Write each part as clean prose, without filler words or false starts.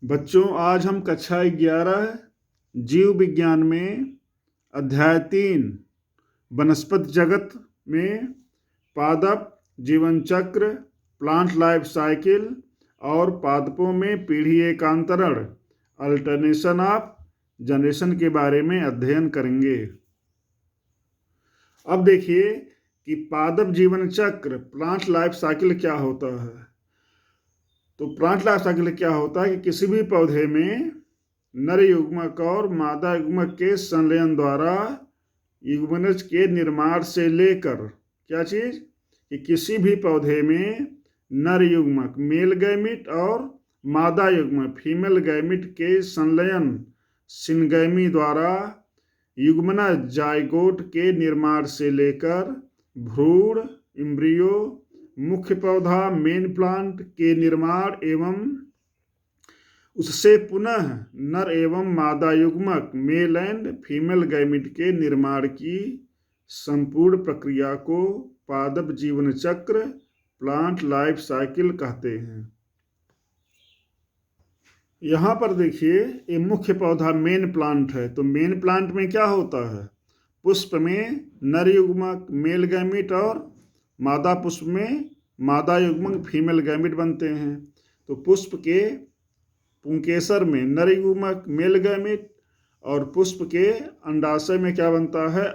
बच्चों, आज हम कक्षा 11 जीव विज्ञान में अध्याय 3 वनस्पति जगत में पादप जीवन चक्र, प्लांट लाइफ साइकिल और पादपों में पीढ़ी एकांतरण अल्टरनेशन ऑफ जनरेशन के बारे में अध्ययन करेंगे। अब देखिए कि पादप जीवन चक्र प्लांट लाइफ साइकिल क्या होता है। तो प्लांट लाइफ साइकिल क्या होता है कि किसी भी पौधे में नर युग्मक और मादा युग्मक के संलयन द्वारा युग्मनज के निर्माण से लेकर क्या चीज कि किसी भी पौधे में नर युग्मक मेल गैमिट और मादा युग्मक फीमेल गैमिट के संलयन सिनगैमी द्वारा युग्मनज जाइगोट के निर्माण से लेकर भ्रूण इम्ब्रियो मुख्य पौधा मेन प्लांट के निर्माण एवं उससे पुनः नर एवं मादा युग्मक मेल एंड फीमेल गैमिट के निर्माण की संपूर्ण प्रक्रिया को पादप जीवन चक्र प्लांट लाइफ साइकिल कहते हैं। यहाँ पर देखिए ये मुख्य पौधा मेन प्लांट है। तो मेन प्लांट में क्या होता है? पुष्प में नर युग्मक मेल गैमिट और मादा पुष्प में मादा युग्मक फीमेल गैमिट बनते हैं। तो पुष्प के पुंकेसर में नर युग्मक मेल गैमिट और पुष्प के अंडाशय में क्या बनता है?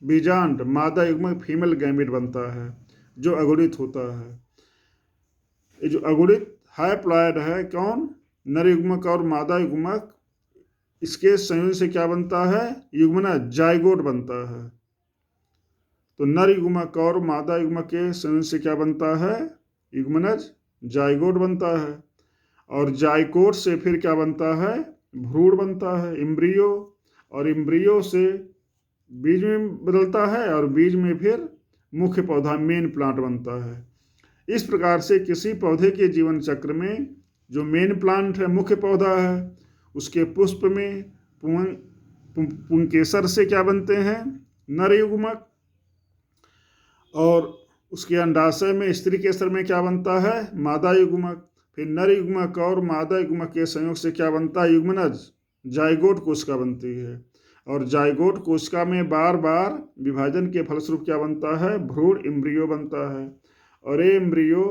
बीजांड मादा युग्मक फीमेल गैमिट बनता है जो अगुणित होता है। ये जो अगुणित हैप्लॉयड है कौन? नर युग्मक और मादा युग्मक, इसके संयोजन से क्या बनता है? युग्मनज जाइगोट बनता है। तो नर युग्मक और मादा युग्मक के संयोजन से क्या बनता है? युग्मनज जाइगोट बनता है। और जाइगोट से फिर क्या बनता है? भ्रूण बनता है, इम्ब्रियो, और इम्ब्रियो से बीज में बदलता है और बीज में फिर मुख्य पौधा मेन प्लांट बनता है। इस प्रकार से किसी पौधे के जीवन चक्र में जो मेन प्लांट है, मुख्य पौधा है, उसके पुष्प में पुंकेसर से क्या बनते हैं? नर युग्मक, और उसके अंडाशय में स्त्री केसर में क्या बनता है? मादा युग्मक। फिर नर युग्मक और मादा युग्मक के संयोग से क्या बनता है? युग्मनज जाइगोट कोशिका बनती है। और जाइगोट कोशिका में बार बार विभाजन के फलस्वरूप क्या बनता है? भ्रूण इम्ब्रियो बनता है। और ये इम्ब्रियो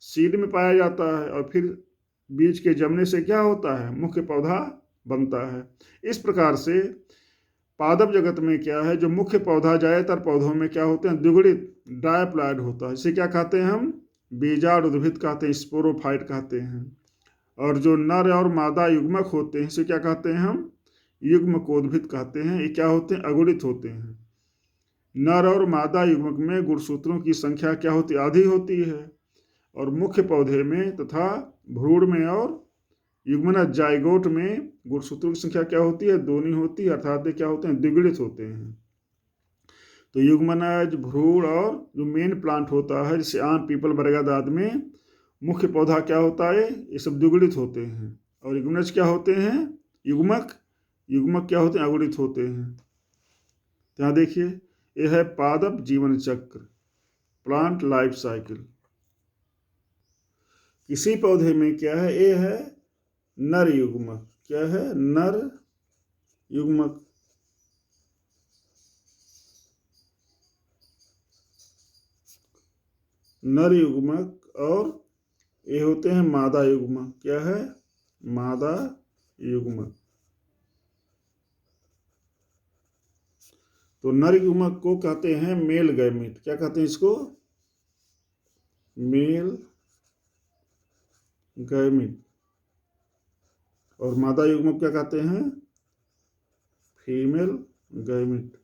सीड में पाया जाता है और फिर बीज के जमने से क्या होता है? मुख्य पौधा बनता है। इस प्रकार से पादप जगत में क्या है? जो मुख्य पौधा ज्यादातर पौधों में क्या होते हैं? द्विगुणित डायप्लॉयड होता है। इसे क्या कहते हैं हम? बीजांड उद्भिद कहते हैं, स्पोरोफाइट कहते हैं। और जो नर और मादा युग्मक होते हैं इसे क्या कहते हैं हम? युग्मकोद्भिद कहते हैं। ये क्या होते हैं? अगुणित होते हैं। नर और मादा युग्मक में गुणसूत्रों की संख्या क्या होती है? आधी होती है। और मुख्य पौधे में तथा भ्रूण में और युग्मनज जाइगोट में गुणसूत्रों की संख्या क्या होती है? दोनों होती है, अर्थात ये क्या होते हैं? द्विगुणित होते हैं। तो युग्मनज, भ्रूण और जो मेन प्लांट होता है जैसे आम, पीपल, बरगद आदि में मुख्य पौधा क्या होता है? ये सब द्विगुणित होते हैं। और युग्मनज क्या होते हैं? युग्मक क्या होते हैं? अगुणित होते हैं। यहाँ देखिए यह है पादप जीवन चक्र प्लांट लाइफ साइकिल। किसी पौधे में क्या है? ये है नर युग्मक। क्या है? नर युग्मक। नर युग्मक और ये होते हैं मादा युग्मक। क्या है? मादा युग्मक। तो नर युग्मक को कहते हैं मेल गैमिट। क्या कहते हैं इसको? Male gamete. और मादा युग्मक क्या कहते हैं? Female gamete.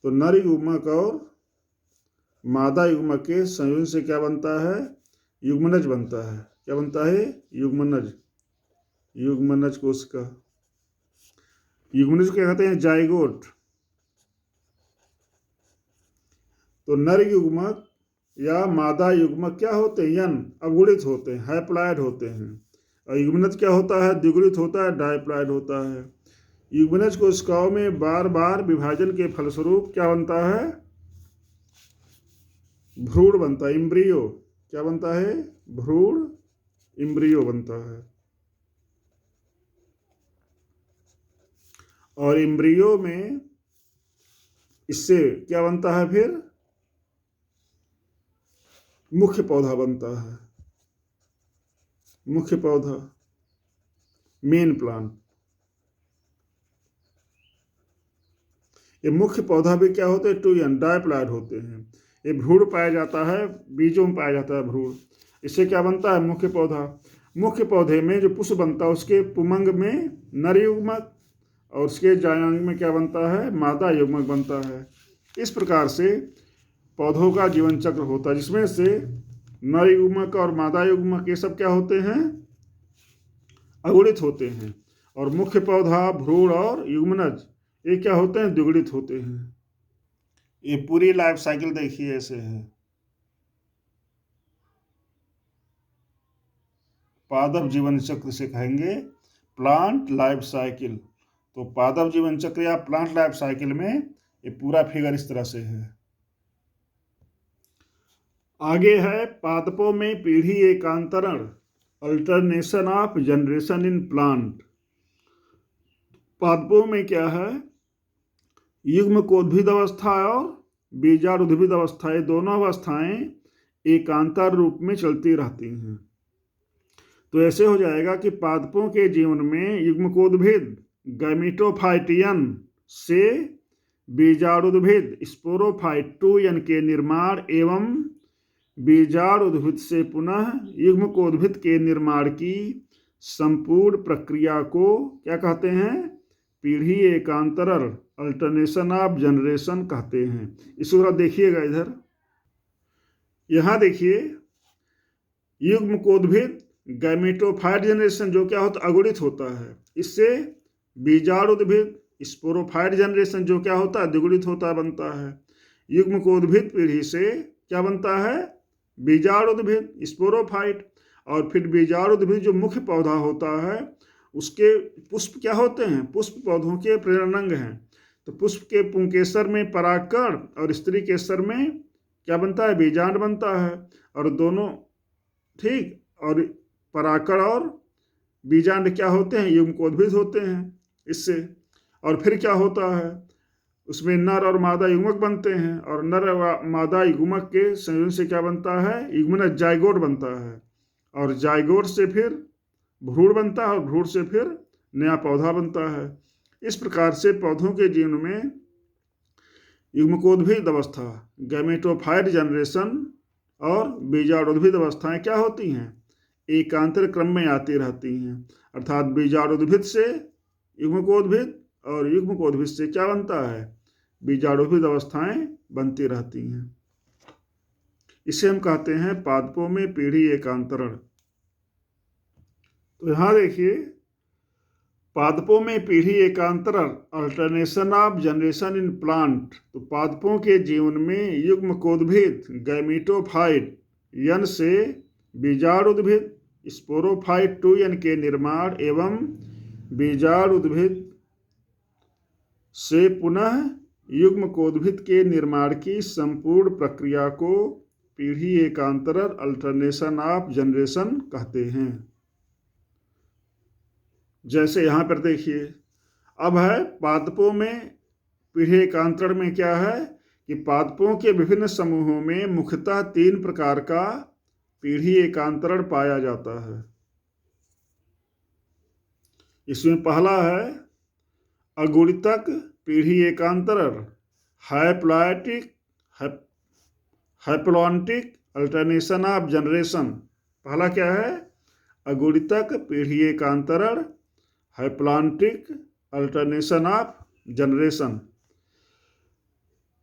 तो नर युग्मक और मादा युग्मक के संयोजन से क्या बनता है? युग्मनज बनता है। क्या बनता है? युग्मनज। युग्मनज कोशिका। युग्मनज क्या कहते हैं? जाइगोट। तो नर युग्मक या मादा युग्मक क्या होते हैं? यन अगुणित होते हैं, हैप्लॉयड होते हैं। और युग्मनज क्या होता है? द्विगुणित होता है, डायप्लॉयड होता है। युग्मनज कोशिकाओं में बार बार विभाजन के फलस्वरूप क्या बनता है? भ्रूण बनता है, इम्ब्रियो। क्या बनता है? भ्रूण एम्ब्रियो बनता है। और एम्ब्रियो में इससे क्या बनता है, फिर मुख्य पौधा बनता है। मुख्य पौधा, मेन प्लांट। ये मुख्य पौधा भी क्या होते हैं, टूयन, डायप्लॉइड होते हैं। ये भ्रूण पाया जाता है, बीजों में पाया जाता है भ्रूण। इससे क्या बनता है, मुख्य पौधा। मुख्य पौधे में जो पुष्प बनता है उसके पुमंग में नर युग्मक और उसके जायांग में क्या बनता है, मादा युग्मक बनता है। इस प्रकार से पौधों का जीवन चक्र होता है, जिसमें से नर युग्मक और मादा युग्मक ये सब क्या होते हैं, अगुणित होते हैं। और मुख्य पौधा, भ्रूण और युग्मनज ये क्या होते हैं, द्विगुणित होते हैं। ये पूरी लाइफ साइकिल देखिए ऐसे है। पादप जीवन चक्र से कहेंगे प्लांट लाइफ साइकिल। तो पादप जीवन चक्र या प्लांट लाइफ साइकिल में ये पूरा फिगर इस तरह से है। आगे है पादपों में पीढ़ी एकांतरण, alternation of generation in plant. पादपों में क्या है, युग्मकोद्भिद अवस्था और बीजाणुद्भिद अवस्था, ये दोनों अवस्थाएं एकांतर रूप में चलती रहती हैं। तो ऐसे हो जाएगा कि पादपों के जीवन में युग्मकोद्भिद गैमेटोफाइटियन से बीजाणुद्भिद स्पोरोफाइटोयन के निर्माण एवं बीजाणुद्भिद से पुनः युग्मकोद्भिद के निर्माण की संपूर्ण प्रक्रिया को क्या कहते हैं, पीढ़ी एकांतरण, अल्टरनेशन ऑफ जनरेशन कहते हैं। इसको जरा देखिएगा इधर, यहाँ देखिए युग्मकोद्भिद गैमेटोफाइट जनरेशन जो क्या होता है, अगुणित होता है। इससे बीजाणुद्भिद स्पोरोफाइट जनरेशन जो क्या होता है, द्विगुणित होता बनता है। युग्मकोद्भिद पीढ़ी से क्या बनता है, बीजाणुद्भिद स्पोरोफाइट। और फिर बीजाणुद्भिद जो मुख्य पौधा होता है उसके पुष्प क्या होते हैं, पुष्प पौधों के प्रेरणंग हैं। तो पुष्प के पुंकेसर में परागकण और स्त्री केसर में क्या बनता है, बीजांड बनता है। और दोनों ठीक, और परागकण और बीजांड क्या होते हैं, युग्मकोद्भिद होते हैं इससे। और फिर क्या होता है, उसमें नर और मादा युग्मक बनते हैं। और नर और मादा युग्मक के संयोजन से क्या बनता है, युग्मनज जाइगोट बनता है। और जाइगोट से फिर भ्रूण बनता है और भ्रूण से फिर नया पौधा बनता है। इस प्रकार से पौधों के जीवन में युग्मकोद्भिद अवस्था, गैमेटोफाइट जनरेशन और बीजाणुद्भिद अवस्थाएं क्या होती हैं, एकांतर क्रम में आती रहती हैं। अर्थात बीजाणुद्भिद से युग्मकोद्भिद और युग्मकोद्भिद से क्या बनता है, बीजाणुद्भिद अवस्थाएं बनती रहती हैं। इसे हम कहते हैं पादपों में पीढ़ी एकांतरण। तो यहाँ देखिए पादपों में पीढ़ी एकांतरण, alternation of generation in plant. तो पादपों के जीवन में युग्मकोद्भिद गैमेटोफाइट यन से बीजाणुद्भिद स्पोरोफाइटोयन के निर्माण एवं बीजाणुद्भिद से पुनः युग्मकोद्भिद के निर्माण की संपूर्ण प्रक्रिया को पीढ़ी एकांतरण, अल्टरनेशन ऑफ जनरेशन कहते हैं। जैसे यहाँ पर देखिए, अब है पादपों में पीढ़ी एकांतरण में क्या है कि पादपों के विभिन्न समूहों में मुख्यतः 3 प्रकार का पीढ़ी एकांतरण पाया जाता है। इसमें पहला है अगुणितक पीढ़ी एकांतरण, हैप्लॉन्टिक अल्टरनेशन ऑफ जनरेशन। पहला क्या है, अगुणितक पीढ़ी एकांतरण, हैप्लॉन्टिक अल्टरनेशन ऑफ जनरेशन।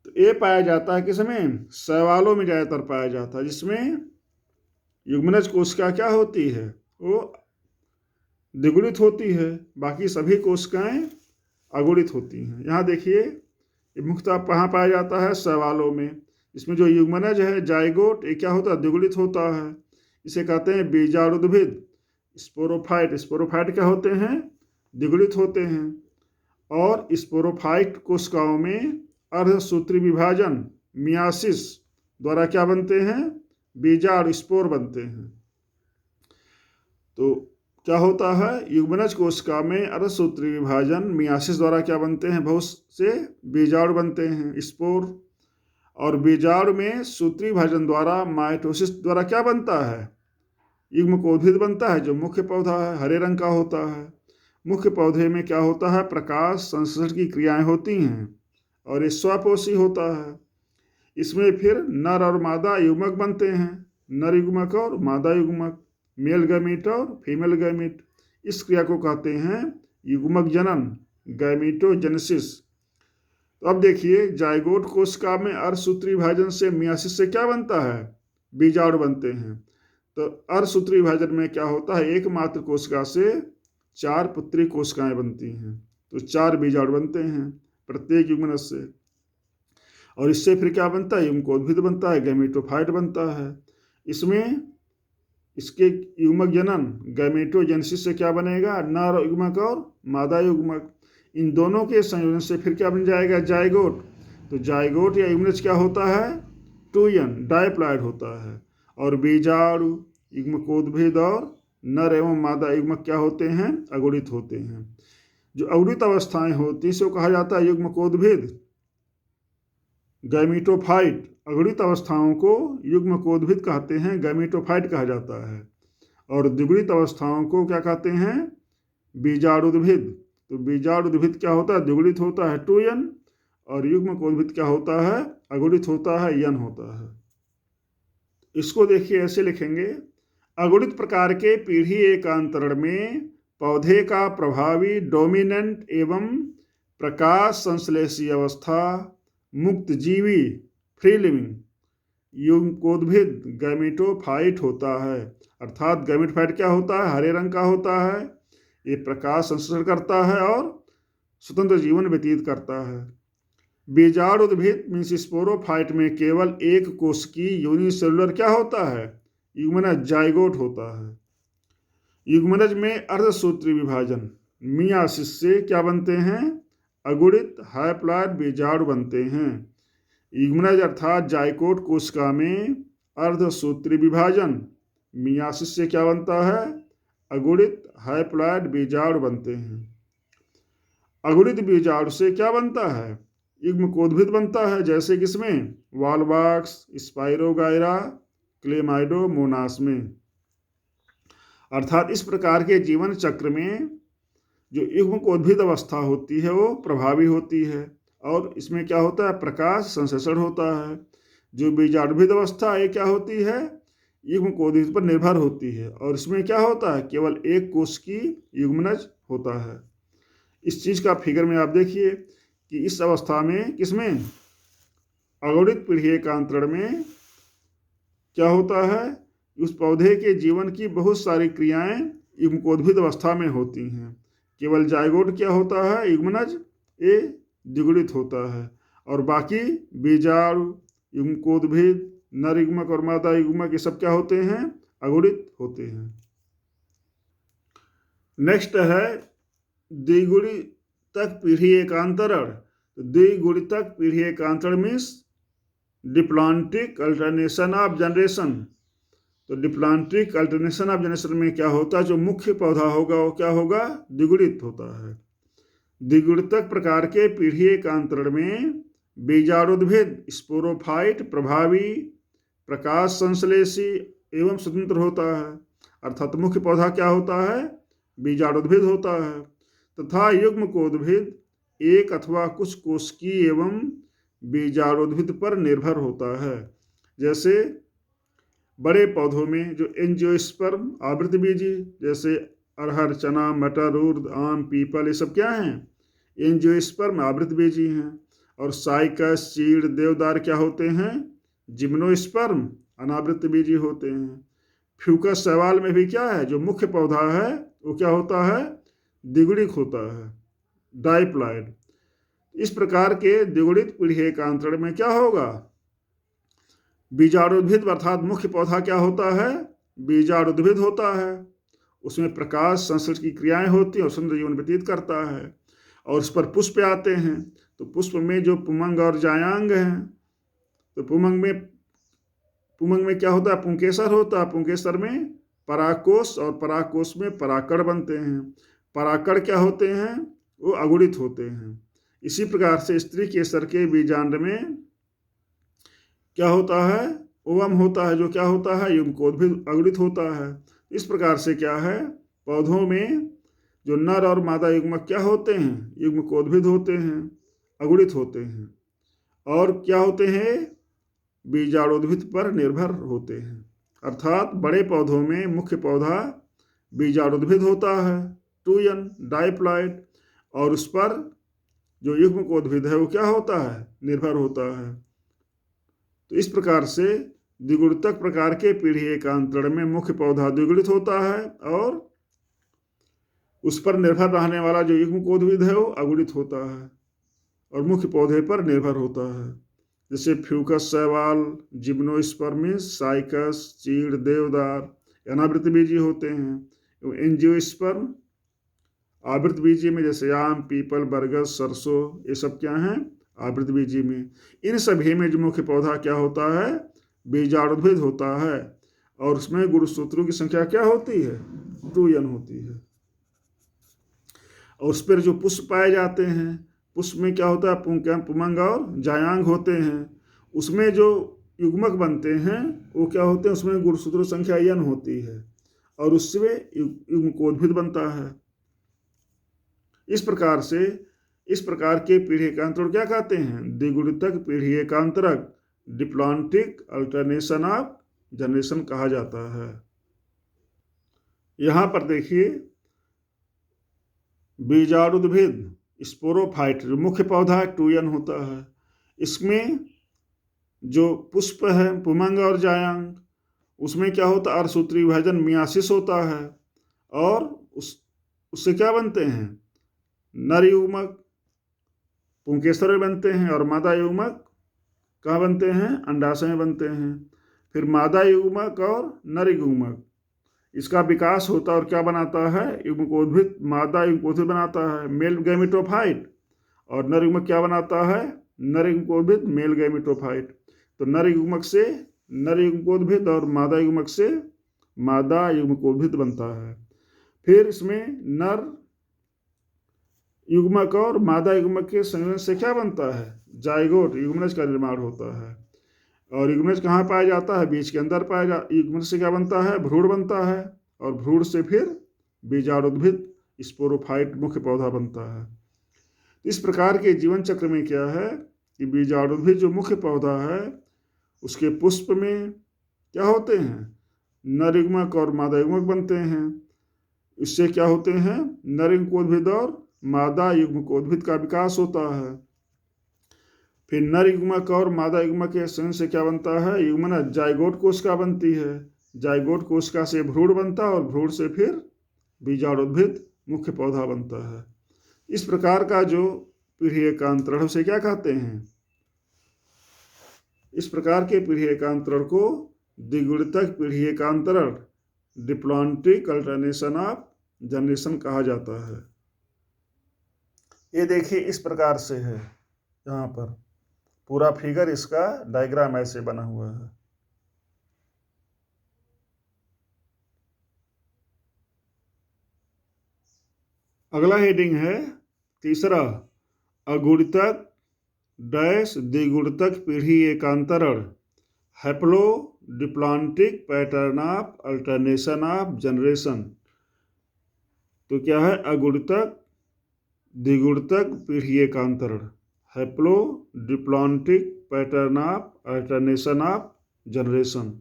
तो ये पाया जाता है किसमें, शैवालों में ज़्यादातर पाया जाता है, जिसमें युग्मनज कोशिका क्या होती है, वो द्विगुणित होती है, बाकी सभी कोशिकाएं अगुणित होती हैं। यहाँ देखिए ये मुख्यतः कहाँ पाया जाता है, शैवालों में। इसमें जो युग्मनज है जाइगोट, ये क्या होता है, द्विगुणित होता है। इसे कहते हैं बीजाणुद्भिद स्पोरोफाइट। स्पोरोफाइट क्या होते हैं, द्विगुणित होते हैं। और स्पोरोफाइट कोशिकाओं में अर्धसूत्री विभाजन मियासिस द्वारा क्या बनते हैं, बीजाणु स्पोर बनते हैं। तो क्या होता है, युग्मनज कोशिका में अर्धसूत्री विभाजन मियासिस द्वारा क्या बनते हैं, बहुत से बीजाणु बनते हैं, स्पोर। और बीजाणु में सूत्री विभाजन द्वारा माइटोसिस द्वारा क्या बनता है, युग्मकोद्भिद बनता है, जो मुख्य पौधा है, हरे रंग का होता है। मुख्य पौधे में क्या होता है, प्रकाश संश्लेषण की क्रियाएं होती हैं और ये स्वपोषी होता है। इसमें फिर नर और मादा युग्मक बनते हैं, नर युग्मक और मादा युग्मक, मेल गैमीट और फीमेल गैमीट। इस क्रिया को कहते हैं युग्मक जनन, गैमीटोजेनेसिस। तो अब देखिए, जाइगोट कोशिका में अर्धसूत्री विभाजन से मियासिस से क्या बनता है, बीजाणु बनते हैं। तो अर्धसूत्री विभाजन में क्या होता है, एकमात्र कोशिका से 4 पुत्री कोशिकाएं बनती हैं, तो 4 बीजाणु बनते हैं प्रत्येक युग्मनज से। और इससे फिर क्या बनता है, युग्मकोद्भिद बनता है, गैमेटोफाइट बनता है। इसमें इसके युग्मक जनन गैमेटोजेनेसिस से क्या बनेगा, नर युग्मक और मादा युग्मक। इन दोनों के संयोजन से फिर क्या बन जाएगा, जाइगोट। तो जाइगोट या युग्मनज क्या होता है, 2n डायप्लॉइड होता है। और बीजाणु, युग्मकोद्भिद और नर एवं मादा युग्मक क्या होते हैं, अगुणित होते हैं। जो अगुणित अवस्थाएं होती हैं, इसको कहा जाता है युग्मकोद्भिद, गैमीटोफाइट। अगुणित अवस्थाओं को युग्मकोद्भिद कहते हैं, गैमीटोफाइट कहा जाता है। और द्विगुणित अवस्थाओं को क्या कहते हैं, बीजाणुद्भिद। तो बीजाणुद्भिद क्या होता है, द्विगुणित होता है 2n, और युग्मकोद्भिद क्या होता है, अगुणित होता है, n होता है। इसको देखिए, ऐसे लिखेंगे, अगुणित प्रकार के पीढ़ी एकांतरण में पौधे का प्रभावी डोमिनेंट एवं प्रकाश संश्लेषी अवस्था मुक्त जीवी फ्री लिविंग युग्मकोद्भिद गैमीटोफाइट होता है। अर्थात गैमीटोफाइट क्या होता है, हरे रंग का होता है, ये प्रकाश संश्लेषण करता है और स्वतंत्र जीवन व्यतीत करता है। बीजाणुद्भिद मीन्स स्पोरोफाइट में केवल एक कोशिकी यूनिसेलुलर क्या होता है, युग्मनज, जाइगोट होता है। युग्मनज में अर्धसूत्री विभाजन मियासिस से क्या बनते हैं, अगुणित हाइप्लॉइड बीजाणु बनते हैं। युग्मनज अर्थात जाइगोट कोशिका में अर्धसूत्री विभाजन मियासिस से क्या बनता है, अगुणित हाइप्लॉइड बीजाणु बनते हैं। अगुणित बीजाणु से क्या बनता है, युग्मकोद्भिद बनता है, जैसे किसमें, वॉलबॉक्स, स्पाइरोगाइरा, क्लेमाइडोमोनास में। अर्थात इस प्रकार के जीवन चक्र में जो युग्मकोद्भिद अवस्था होती है वो प्रभावी होती है, और इसमें क्या होता है, प्रकाश संश्लेषण होता है। जो बीजाणुद्भिद अवस्था ये क्या होती है, युग्मकोद्भिद पर निर्भर होती है, और इसमें क्या होता है, केवल एक कोशिकी युग्मनज होता है। इस चीज़ का फिगर में आप देखिए कि इस अवस्था में, किसमें, अगुणित पीढ़ी एकांतरण में क्या होता है, उस पौधे के जीवन की बहुत सारी क्रियाएं युग्मकोद्भिद अवस्था में होती हैं। केवल जाइगोट क्या होता है, युग्मनज, ये द्विगुणित होता है, और बाकी बीजाणु, युग्मकोद्भिद, नर युग्मक और मादा युग्मक ये सब क्या होते हैं, अगुणित होते हैं। नेक्स्ट है द्विगुणितक पीढ़ी एकांतरण। द्विगुणितक पीढ़ी एकांतरण means diplontic alternation of generation. तो डिप्लॉन्टिक अल्टरनेशन ऑफ जनरेशन में क्या होता है, जो मुख्य पौधा होगा वो क्या होगा, द्विगुणित होता है। द्विगुणितक प्रकार के पीढ़ी एकांतरण में बीजाणुद्भिद स्पोरोफाइट प्रभावी, प्रकाश संश्लेषी एवं स्वतंत्र होता है। अर्थात मुख्य पौधा क्या होता है, बीजाणुद्भिद होता है, तथा युग्मकोद्भिद एक अथवा कुछ कोशिकी एवं बीजाणुद्भिद पर निर्भर होता है। जैसे बड़े पौधों में जो एंजियोस्पर्म आवृतबीजी, जैसे अरहर, चना, मटर, उर्द, आम, पीपल, ये सब क्या हैं, एंजियोस्पर्म आवृतबीजी हैं। और साइकस, चीड़, देवदार क्या होते हैं, जिम्नोस्पर्म अनावृतबीजी होते हैं। फ्यूकस शैवाल में भी क्या है, जो मुख्य पौधा है वो क्या होता है, द्विगुणित होता है, डाइप्लॉइड। इस प्रकार के द्विगुणित पीढ़ी एकांतरण में क्या होगा, बीजाणुद्भिद अर्थात मुख्य पौधा क्या होता है, बीजाणुद्भिद होता है। उसमें प्रकाश संश्लेषण की क्रियाएं होती हैं और सुंदर जीवन व्यतीत करता है। और उस पर पुष्प आते हैं, तो पुष्प में जो पुमंग और जायांग हैं, तो पुमंग में क्या होता है, पुंकेसर होता है, पुंकेसर में परागकोश और परागकोश में परागकण बनते हैं। परागकण क्या होते हैं? वो अगुणित होते हैं। इसी प्रकार से स्त्री केसर के बीजांड में क्या होता है? ओवम होता है, जो क्या होता है? युग्मकोद्भिद अगुणित होता है। इस प्रकार से क्या है? पौधों में जो नर और मादा युग्मक क्या होते हैं? युग्मकोद्भिद होते हैं, अगुणित होते हैं। और क्या होते हैं? बीजाणुद्भिद पर निर्भर होते हैं। अर्थात बड़े पौधों में मुख्य पौधा बीजाणुद्भिद होता है, 2n डाइप्लॉइड, और उस पर जो युग्मकोद्भिद है वो क्या होता है? निर्भर होता है। तो इस प्रकार से द्विगुणितक प्रकार के पीढ़ी एकांतरण में मुख्य पौधा द्विगुणित होता है और उस पर निर्भर रहने वाला जो युग्मकोद्भिद है वो अगुणित होता है और मुख्य पौधे पर निर्भर होता है। जैसे फ्यूकस शैवाल, जिम्नोस्पर्मिस, साइकस, चीड़, देवदार अनावृतबीजी होते हैं। एंजियोस्पर्म आवृतबीजी में, जैसे आम, पीपल, बरगद, सरसों, ये सब क्या हैं? आवृतबीजी में। इन सभी में जो मुख्य पौधा क्या होता है? बीजाणुद्भिद होता है और उसमें गुणसूत्रों की संख्या क्या होती है? 2n होती है। और उस पर जो पुष्प पाए जाते हैं, पुष्प में क्या होता है? पुमंग और जायांग होते हैं। उसमें जो युग्मक बनते हैं वो क्या होते हैं? उसमें गुणसूत्र संख्या n होती है और उससे युग्मकोद्भिद बनता है। इस प्रकार से इस प्रकार के पीढ़ी एकांतरण क्या कहते हैं? द्विगुणितक पीढ़ी एकांतरक डिप्लॉन्टिक अल्टरनेशन ऑफ जनरेशन कहा जाता है। यहाँ पर देखिए, बीजाणुद्भिद स्पोरोफाइट जो मुख्य पौधा है 2n होता है। इसमें जो पुष्प है पुमंग और जायांग, उसमें क्या होता है? अर्धसूत्री विभाजन मियासिस होता है और उससे क्या बनते हैं? नर युग्मक पुंकेसर में बनते हैं और मादा युग्मक कहाँ बनते हैं? अंडाशय में बनते हैं। फिर मादा युग्मक और नर युग्मक, इसका विकास होता है और क्या बनाता है? युग्मकोद्भिद, मादा युग्मकोद्भिद बनाता है, मेल गैमेटोफाइट, और नर युग्मक क्या बनाता है? नर युग्मकोद्भिद, मेल गैमेटोफाइट। तो नर युग्मक से नर युग्मकोद्भिद और मादा युग्मक से मादा युग्मकोद्भिद बनता है। फिर इसमें नर युग्मक और मादा युग्मक के संयोजन से क्या बनता है? जाइगोट युग्मनज का निर्माण होता है। और युग्मनज कहाँ पाया जाता है? बीज के अंदर पाया जाता। युग्मनज से क्या बनता है? भ्रूण बनता है और भ्रूण से फिर बीजाणुद्भिद स्पोरोफाइट मुख्य पौधा बनता है। इस प्रकार के जीवन चक्र में क्या है कि बीजाणुद्भिद जो मुख्य पौधा है उसके पुष्प में क्या होते हैं? नर युग्मक और मादा युग्मक बनते हैं। इससे क्या होते हैं? नर युग्मकोद्भिद और मादा युग्मकोद्भिद का विकास होता है। फिर नर युग्मक और मादा युग्मक के संयोजन से क्या बनता है? युग्मनज जाइगोट कोशिका बनती है। जाइगोट कोशिका से भ्रूण बनता है और भ्रूण से फिर बीजाणुद्भिद मुख्य पौधा बनता है। इस प्रकार का जो पीढ़ी एकांतरण उसे क्या कहते हैं? इस प्रकार के पीढ़ी एकांतरण को द्विगुणितक पीढ़ी एकांतरण डिप्लॉन्टिक अल्टरनेशन ऑफ जनरेशन कहा जाता है। ये देखिए इस प्रकार से है, यहाँ पर पूरा फिगर, इसका डायग्राम ऐसे बना हुआ है। अगला हेडिंग है तीसरा, अगुणितक डैश द्विगुणितक पीढ़ी एकांतरण haplo diplontic pattern of alternation of generation. तो क्या है? अगुणितक द्विगुणितक पीढ़ी एकांतरण haplo diplontic pattern of alternation of generation.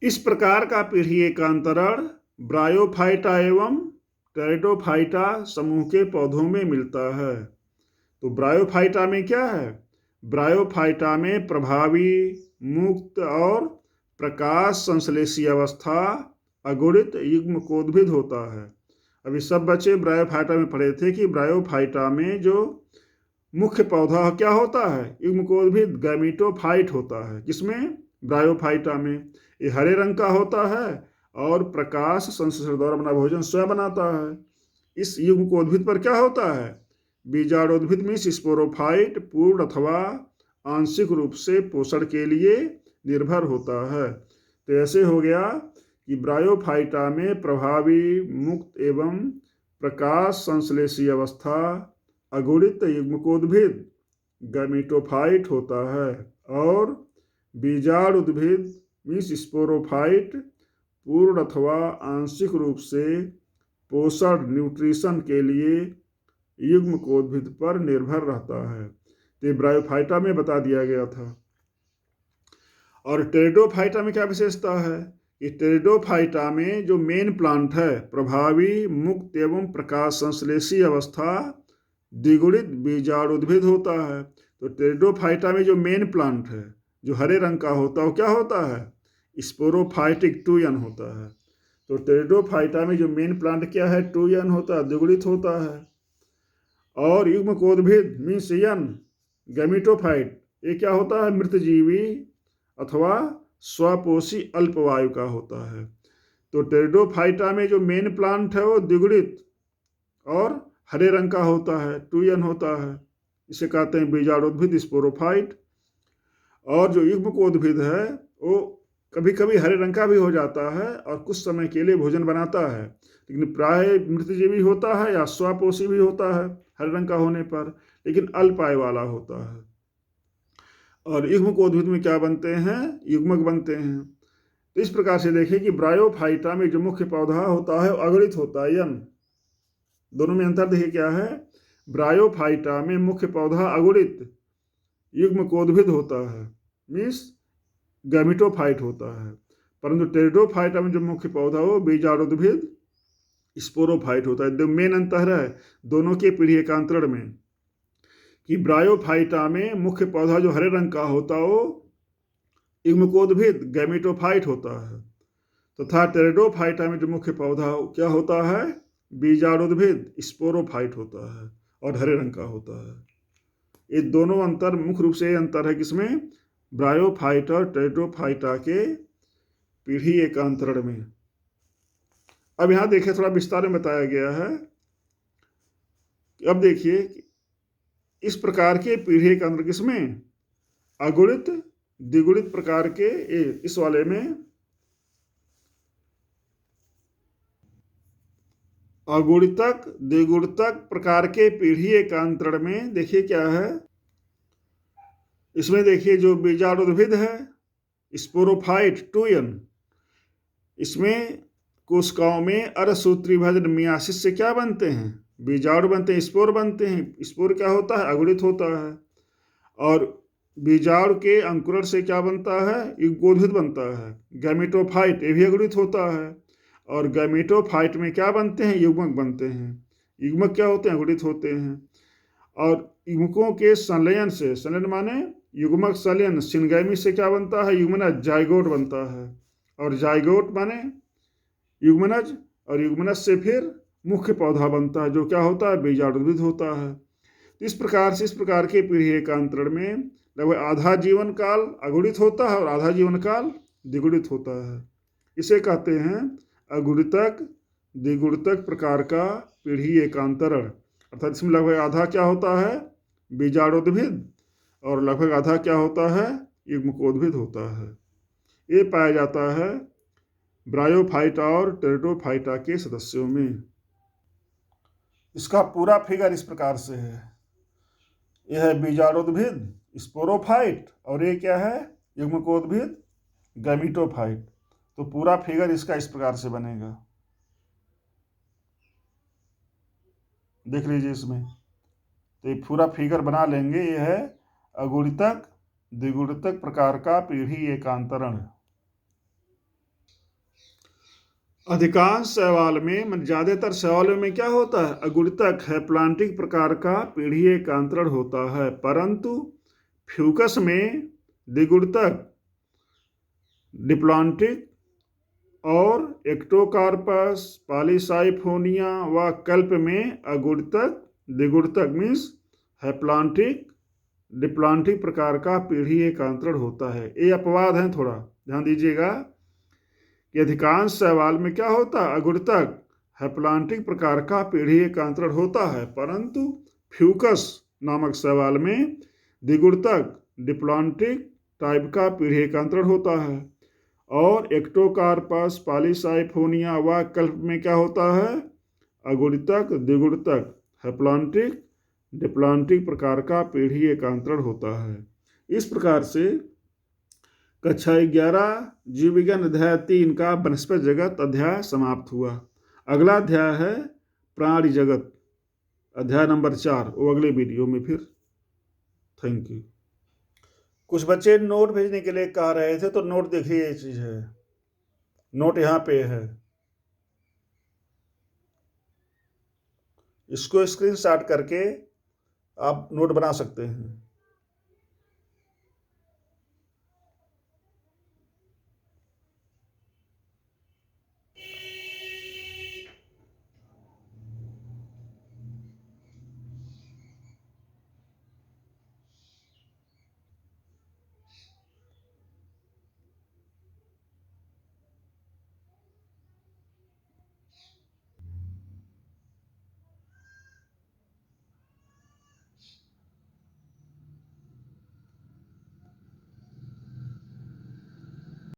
इस प्रकार का पीढ़ी एकांतरण ब्रायोफाइटा एवं टेरिडोफाइटा समूह के पौधों में मिलता है। तो ब्रायोफाइटा में क्या है? ब्रायोफाइटा में प्रभावी, मुक्त और प्रकाश संश्लेषी अवस्था अगुणित युग्मकोद्भिद होता है। अभी सब बच्चे ब्रायोफाइटा में पढ़े थे कि ब्रायोफाइटा में जो मुख्य पौधा क्या होता है? युग्मकोद्भिद गैमेटोफाइट होता है। किसमें? ब्रायोफाइटा में। ये हरे रंग का होता है और प्रकाश संश्लेषण द्वारा अपना भोजन स्वयं बनाता है। इस युग्मकोद्भिद पर क्या होता है? बीजाणुद्भिद में स्पोरोफाइट पूर्ण अथवा आंशिक रूप से पोषण के लिए निर्भर होता है। तो ऐसे हो गया कि ब्रायोफाइटा में प्रभावी मुक्त एवं प्रकाश संश्लेषी अवस्था अगुणित युग्मकोद्भिद गैमेटोफाइट होता है और बीजाणु उद्भिद मीन्स स्पोरोफाइट पूर्ण अथवा आंशिक रूप से पोषण न्यूट्रिशन के लिए युग्मकोद्भिद पर निर्भर रहता है। तो ब्रायोफाइटा में बता दिया गया था। और टेरिडोफाइटा में क्या विशेषता है कि टेरिडोफाइटा में जो मेन प्लांट है प्रभावी मुक्त एवं प्रकाश संश्लेषी अवस्था द्विगुणित बीजाणुद्भिद होता है। तो टेरिडोफाइटा में जो मेन प्लांट है जो हरे रंग का होता है वो क्या होता है, स्पोरोफाइटिक 2n होता है। तो टेरिडोफाइटा में जो मेन प्लांट क्या है 2n होता है, द्विगुणित होता है। और युग्मकोद्भिद मीन्स n गैमेटोफाइट ये क्या होता है, मृतजीवी अथवा स्वपोषी अल्पवायु का होता है। तो टेरिडोफाइटा में जो मेन प्लांट है वो द्विगुणित और हरे रंग का होता है, 2n होता है, इसे कहते हैं बीजाणुद्भिद स्पोरोफाइट। और जो युग्मकोद्भिद है वो कभी कभी हरे रंग का भी हो जाता है और कुछ समय के लिए भोजन बनाता है, लेकिन प्राय मृतजीवी होता है या स्वपोषी भी होता है हरे रंग का होने पर, लेकिन अल्प आयु वाला होता है। और युग्मकोद्भिद में क्या बनते हैं, युग्मक बनते हैं। तो इस प्रकार से देखें कि ब्रायोफाइटा में जो मुख्य पौधा होता है अगणित होता है n, दोनों में अंतर देखिए क्या है। ब्रायोफाइटा में मुख्य पौधा अगुणित युग्मकोद्भिद होता है मीन्स गैमेटोफाइट होता है, परंतु टेरिडोफाइटा में जो मुख्य पौधा हो बीजाणुद्भिद स्पोरोफाइट होता है। मेन अंतर है दोनों के पीढ़ी एकांतरण में कि ब्रायोफाइटा में मुख्य पौधा जो हरे रंग का होता हो युग्मकोद्भिद गैमेटोफाइट होता है, तथा टेरिडोफाइटा में जो मुख्य पौधा क्या होता है बीजाणुद्भिद स्पोरोफाइट होता है और हरे रंग का होता है। ये दोनों अंतर मुख्य रूप से अंतर है किसमें, ब्रायोफाइटा और टेरिडोफाइटा के पीढ़ी एकांतरण में। अब यहाँ देखिए थोड़ा विस्तार में बताया गया है। अब देखिए इस प्रकार के पीढ़ी एकांतर किसमें, अगुणित द्विगुणित प्रकार के इस वाले में अगुणितक द्विगुणितक प्रकार के पीढ़ी एकांतरण में देखिए क्या है, इसमें देखिए जो बीजाणुद्भिद है स्पोरोफाइट 2n, इसमें कोशिकाओं में अर्धसूत्रीभजन मियासिस से क्या बनते हैं, बीजाणु बनते हैं, स्पोर बनते हैं। स्पोर क्या होता है, अगुणित होता है। और बीजाणु के अंकुरण से क्या बनता है, युग्मकोद्भिद बनता है। गैमेटोफाइट ये भी अगुणित होता है। और गैमेटोफाइट में क्या बनते हैं, युग्मक बनते हैं। युग्मक क्या होते हैं, अगुणित होते हैं। और युग्मकों के संलयन से, संलयन माने युग्मक संलयन, सिनगैमी से क्या बनता है, युग्मनज जाइगोट बनता है। और जाइगोट माने युग्मनज, और युग्मनज से फिर मुख्य पौधा बनता है जो क्या होता है, बीजाणुद्भिद होता है। इस प्रकार के पीढ़ी एकांतरण में लगभग आधा जीवन काल अगुणित होता है और आधा जीवन काल द्विगुणित होता है। इसे कहते हैं अगुणितक द्विगुणितक प्रकार का पीढ़ी एकांतरण। अर्थात इसमें लगभग आधा क्या होता है, बीजाणुद्भिद, और लगभग आधा क्या होता है, युग्मकोद्भिद होता है। ये पाया जाता है ब्रायोफाइटा और टेरिडोफाइटा के सदस्यों में। इसका पूरा फिगर इस प्रकार से है। यह है बीजाणुद्भिद स्पोरोफाइट और ये क्या है, युग्मकोद्भिद गैमेटोफाइट। तो पूरा फिगर इसका इस प्रकार से बनेगा, देख लीजिए इसमें। तो ये पूरा फिगर बना लेंगे। यह है अगुणितक द्विगुणितक प्रकार का पीढ़ी एकांतरण। अधिकांश शैवाल में, ज्यादातर शैवालों में क्या होता है, अगुणितक हैप्लांटिक प्रकार का पीढ़ी एकांतरण होता है, परंतु फ्यूकस में द्विगुणितक डिप्लॉन्टिक और एक्टोकार्पस, पॉलीसाइफोनिया व कल्प में अगुणितक द्विगुणितक मीन्स हैप्लांटिक डिप्लॉन्टिक प्रकार का पीढ़ी एकांतरण होता है। ये अपवाद है, थोड़ा ध्यान दीजिएगा कि अधिकांश शैवाल में क्या होता है, अगुणितक हैप्लांटिक प्रकार का पीढ़ी एकांतरण होता है, परंतु फ्यूकस नामक शैवाल में द्विगुणितक डिप्लॉन्टिक टाइप का पीढ़ी एकांतरण होता है। और एक्टोकार्पस, पॉलीसाइफोनिया व कल्प में क्या होता है? अगुणितक, द्विगुणितक, हैप्लॉन्टिक, डिप्लॉन्टिक प्रकार का पीढ़ी एकांतरण होता है। इस प्रकार से कक्षा 11 जीव विज्ञान अध्याय 3 का वनस्पति जगत अध्याय समाप्त हुआ। अगला अध्याय है प्राणी जगत, अध्याय नंबर 4, वो अगले वीडियो में फिर। Thank you. कुछ बच्चे नोट भेजने के लिए कह रहे थे, तो नोट देखिए, ये चीज है, नोट यहाँ पे है, इसको स्क्रीनशॉट करके आप नोट बना सकते हैं।